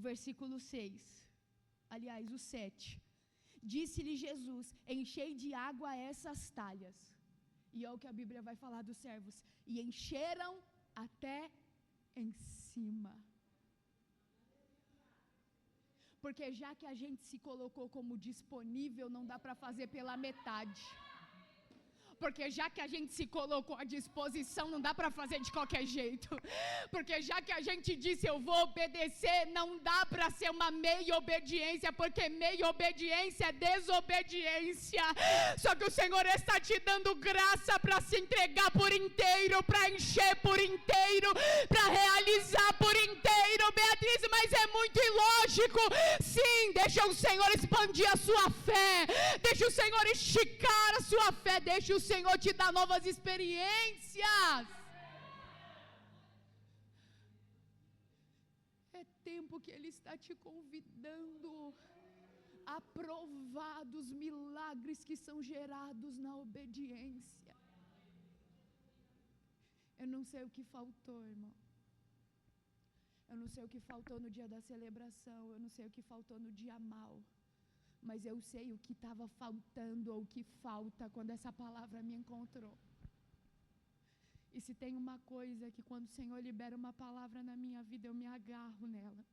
S2: versículo 6, aliás, o 7. Disse-lhe Jesus: enchei de água essas talhas. E é o que a Bíblia vai falar dos servos: e encheram até em cima. Porque já que a gente se colocou como disponível, não dá para fazer pela metade. Porque já que a gente se colocou à disposição, não dá para fazer de qualquer jeito. Porque já que a gente disse: eu vou obedecer, não dá para ser uma meia obediência, porque meia obediência é desobediência. Só que o Senhor está te dando graça para se entregar por inteiro, para encher por inteiro, para realizar por inteiro. Beatriz, mas é muito ilógico. Sim, deixa o Senhor expandir a sua fé, deixa o Senhor esticar a sua fé, deixa o Senhor te dar novas experiências. É tempo que Ele está te convidando a provar dos milagres que são gerados na obediência. Eu não sei o que faltou, irmão. Eu não sei o que faltou no dia da celebração, eu não sei o que faltou no dia mau, mas eu sei o que estava faltando ou o que falta quando essa palavra me encontrou. E se tem uma coisa que quando o Senhor libera uma palavra na minha vida, eu me agarro nela.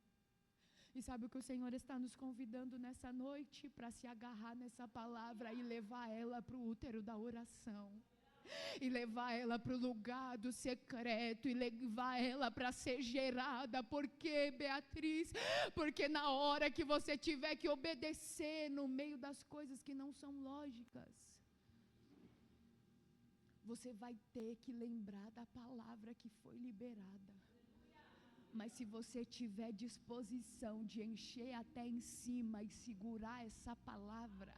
S2: E sabe o que o Senhor está nos convidando nessa noite? Para se agarrar nessa palavra e levar ela para o útero da oração. E levar ela para o lugar do secreto, e levar ela para ser gerada. Por quê, Beatriz? Porque na hora que você tiver que obedecer no meio das coisas que não são lógicas, você vai ter que lembrar da palavra que foi liberada. Mas se você tiver disposição de encher até em cima e segurar essa palavra,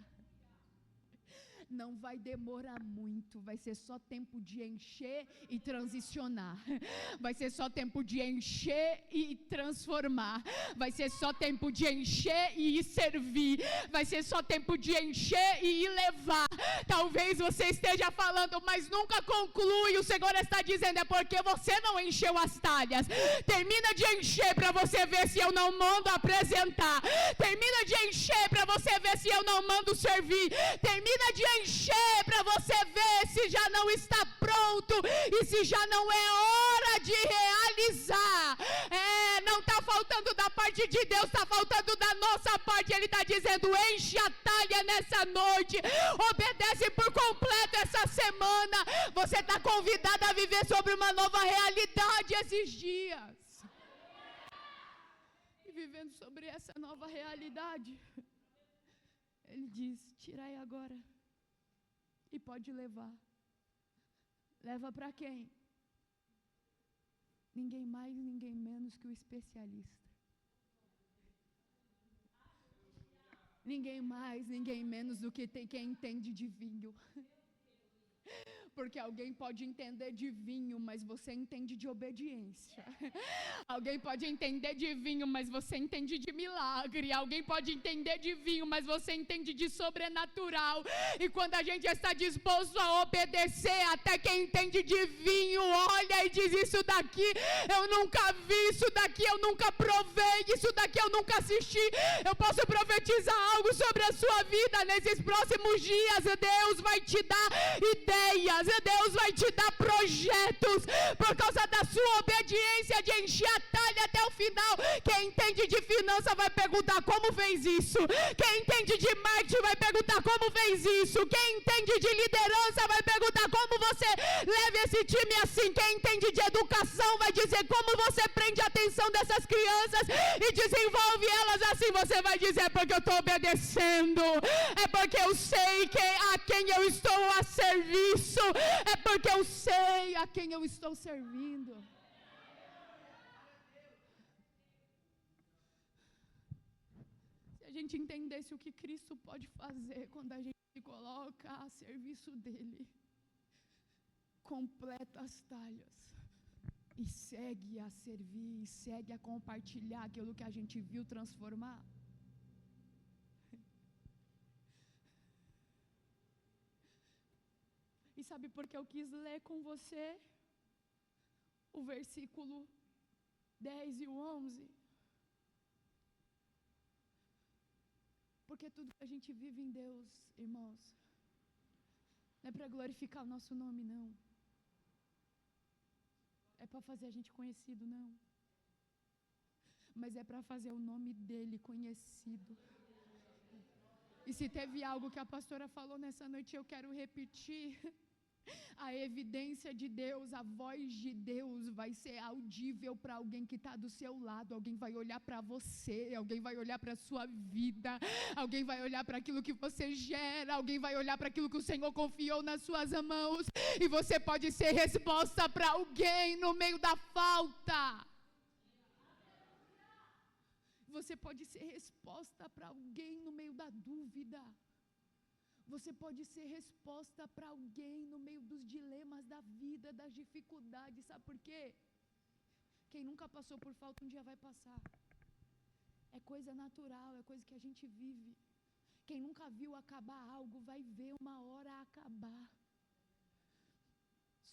S2: Não vai demorar muito, vai ser só tempo de encher e transicionar. Vai ser só tempo de encher e transformar. Vai ser só tempo de encher e ir servir. Vai ser só tempo de encher e ir levar. Talvez você esteja falando, mas nunca conclui. O Senhor está dizendo, é porque você não encheu as talhas. Termina de encher para você ver se eu não mando apresentar. Termina de encher para você ver se eu não mando servir. Termina de encher para você ver se já não está pronto e se já não é hora de realizar. Não está faltando da parte de Deus, está faltando da nossa parte. Ele está dizendo, enche a talha nessa noite, obedece por completo essa semana. Você está convidado a viver sobre uma nova realidade esses dias. E vivendo sobre essa nova realidade, ele diz, tirai agora e pode levar. Leva para quem? Ninguém mais, ninguém menos que o especialista. Ninguém mais, ninguém menos do que quem entende de vinho. Porque alguém pode entender de vinho, mas você entende de obediência. Alguém pode entender de vinho, mas você entende de milagre. Alguém pode entender de vinho, mas você entende de sobrenatural. E quando a gente está disposto a obedecer, até quem entende de vinho olha e diz, isso daqui eu nunca vi, isso daqui eu nunca provei, isso daqui eu nunca assisti. Eu posso profetizar algo sobre a sua vida nesses próximos dias. Deus vai te dar ideias. Deus vai te dar projetos por causa da sua obediência de encher a talha até o final. Quem entende de finança vai perguntar como fez isso. Quem entende de marketing vai perguntar como fez isso. Quem entende de liderança vai perguntar como você leva esse time assim. Quem entende de educação vai dizer como você prende a atenção dessas crianças e desenvolve elas assim. Você vai dizer, porque eu estou obedecendo, é porque eu sei a quem eu estou a serviço. É porque eu sei a quem eu estou servindo. Se a gente entendesse o que Cristo pode fazer quando a gente se coloca a serviço dele, completa as talhas e segue a servir, e segue a compartilhar aquilo que a gente viu transformar. E sabe por que eu quis ler com você o versículo 10 e o 11? Porque tudo que a gente vive em Deus, irmãos, não é para glorificar o nosso nome, não. É para fazer a gente conhecido, não. Mas é para fazer o nome dele conhecido. E se teve algo que a pastora falou nessa noite, eu quero repetir. A evidência de Deus, a voz de Deus vai ser audível para alguém que está do seu lado. Alguém vai olhar para você, alguém vai olhar para a sua vida, alguém vai olhar para aquilo que você gera, alguém vai olhar para aquilo que o Senhor confiou nas suas mãos, e você pode ser resposta para alguém no meio da falta. Você pode ser resposta para alguém no meio da dúvida. Você pode ser resposta para alguém no meio dos dilemas da vida, das dificuldades. Sabe por quê? Quem nunca passou por falta um dia vai passar. É coisa natural, é coisa que a gente vive. Quem nunca viu acabar algo vai ver uma hora acabar.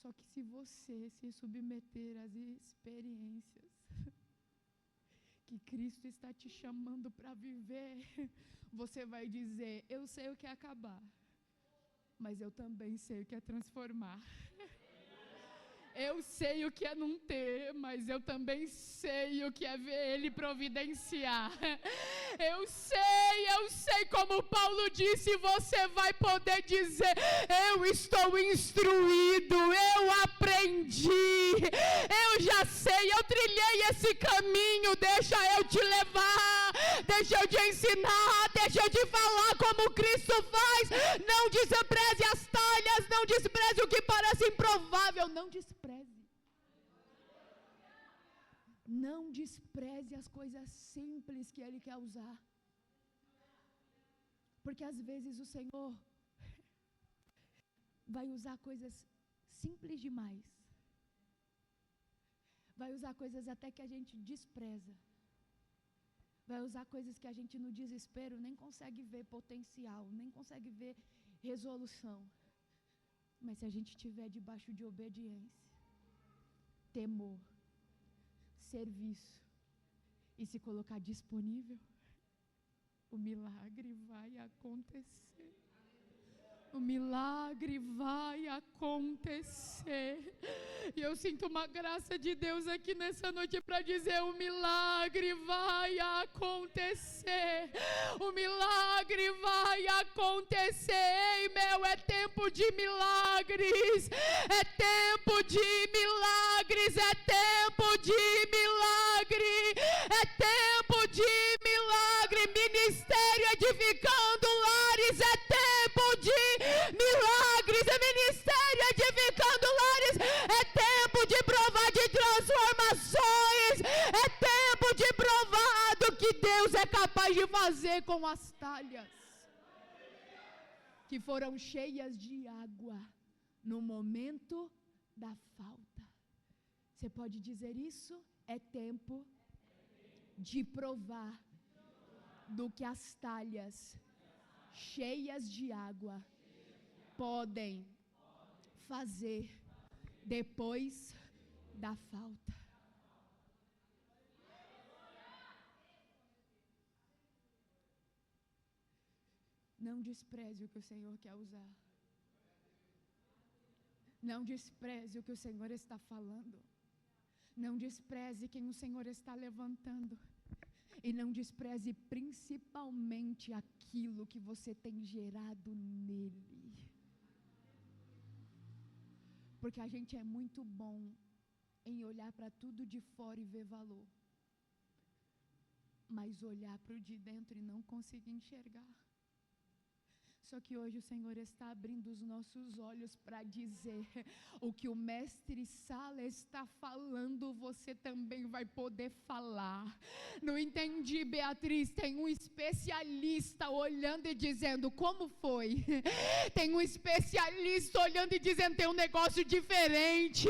S2: Só que se você se submeter às experiências que Cristo está te chamando para viver, você vai dizer, eu sei o que é acabar, mas eu também sei o que é transformar. Eu sei o que é não ter, mas eu também sei o que é ver Ele providenciar. Eu sei, como Paulo disse, você vai poder dizer, eu estou instruído, eu aprendi, eu já sei, eu trilhei esse caminho, deixa eu te levar, deixa eu te ensinar, deixa eu te falar como Cristo faz. Não despreze as talhas, não despreze o que parece improvável, não despreze. Não despreze as coisas simples que Ele quer usar. Porque às vezes o Senhor vai usar coisas simples demais. Vai usar coisas até que a gente despreza. Vai usar coisas que a gente no desespero nem consegue ver potencial, nem consegue ver resolução. Mas se a gente estiver debaixo de obediência, temor, serviço e se colocar disponível, o milagre vai acontecer. O milagre vai acontecer. E eu sinto uma graça de Deus aqui nessa noite para dizer: o milagre vai acontecer. O milagre vai acontecer. Ei, meu, é tempo de milagres. É tempo de milagres. É tempo de milagre. É tempo de milagre. Ministério edificando lares. É tempo de milagres, é ministério edificando lares, é tempo de provar de transformações, é tempo de provar do que Deus é capaz de fazer com as talhas que foram cheias de água no momento da falta. Você pode dizer isso? É tempo de provar do que as talhas cheias de água podem fazer depois da falta. Não despreze o que o Senhor quer usar. Não despreze o que o Senhor está falando. Não despreze quem o Senhor está levantando. E não despreze principalmente aquilo que você tem gerado nele. Porque a gente é muito bom em olhar para tudo de fora e ver valor. Mas olhar para o de dentro e não conseguir enxergar. Só que hoje o Senhor está abrindo os nossos olhos para dizer: o que o mestre Sala está falando, você também vai poder falar. Não entendi, Beatriz. Tem um especialista olhando e dizendo: como foi? Tem um especialista olhando e dizendo: tem um negócio diferente.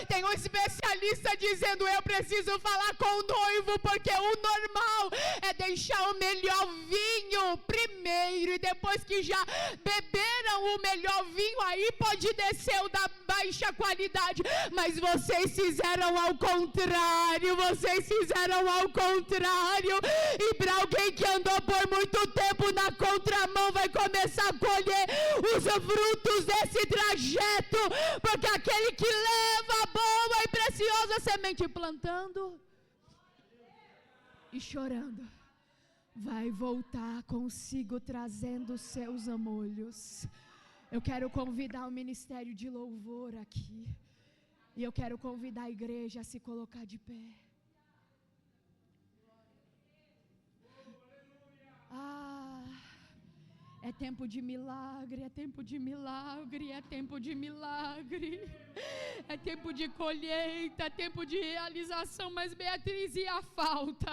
S2: Tem um especialista dizendo: eu preciso falar com o noivo, porque o normal é deixar o melhor vinho primeiro, e depois que já beberam o melhor vinho, aí pode descer o da baixa qualidade. Mas vocês fizeram ao contrário. Vocês fizeram ao contrário. E para alguém que andou por muito tempo na contramão, vai começar a colher os frutos desse trajeto, porque aquele que leva a boa e preciosa semente plantando e chorando, vai voltar consigo trazendo seus amolhos. Eu quero convidar o ministério de louvor aqui. E eu quero convidar a igreja a se colocar de pé. É tempo de milagre, é tempo de milagre, é tempo de milagre. É tempo de colheita, é tempo de realização. Mas Beatriz, e a falta?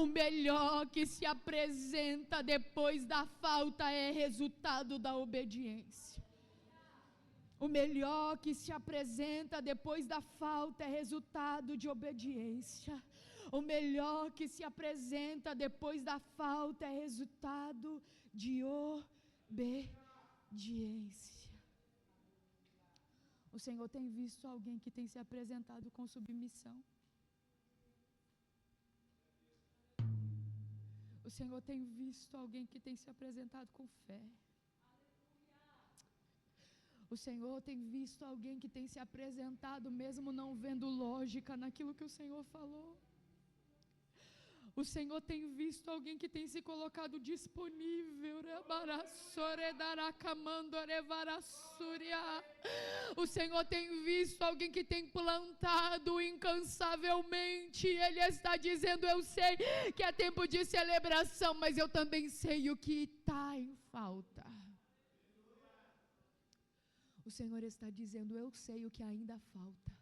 S2: O melhor que se apresenta depois da falta é resultado da obediência. O melhor que se apresenta depois da falta é resultado de obediência. O melhor que se apresenta depois da falta é resultado de obediência. O Senhor tem visto alguém que tem se apresentado com submissão. O Senhor tem visto alguém que tem se apresentado com fé. O Senhor tem visto alguém que tem se apresentado mesmo não vendo lógica naquilo que o Senhor falou. O Senhor tem visto alguém que tem se colocado disponível. O Senhor tem visto alguém que tem plantado incansavelmente. Ele está dizendo: eu sei que é tempo de celebração, mas eu também sei o que está em falta. O Senhor está dizendo: eu sei o que ainda falta.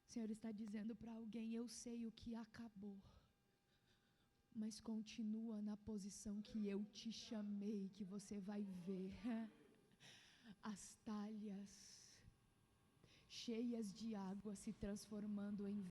S2: O Senhor está dizendo para alguém: eu sei o que acabou, mas continua na posição que eu te chamei, que você vai ver as talhas cheias de água se transformando em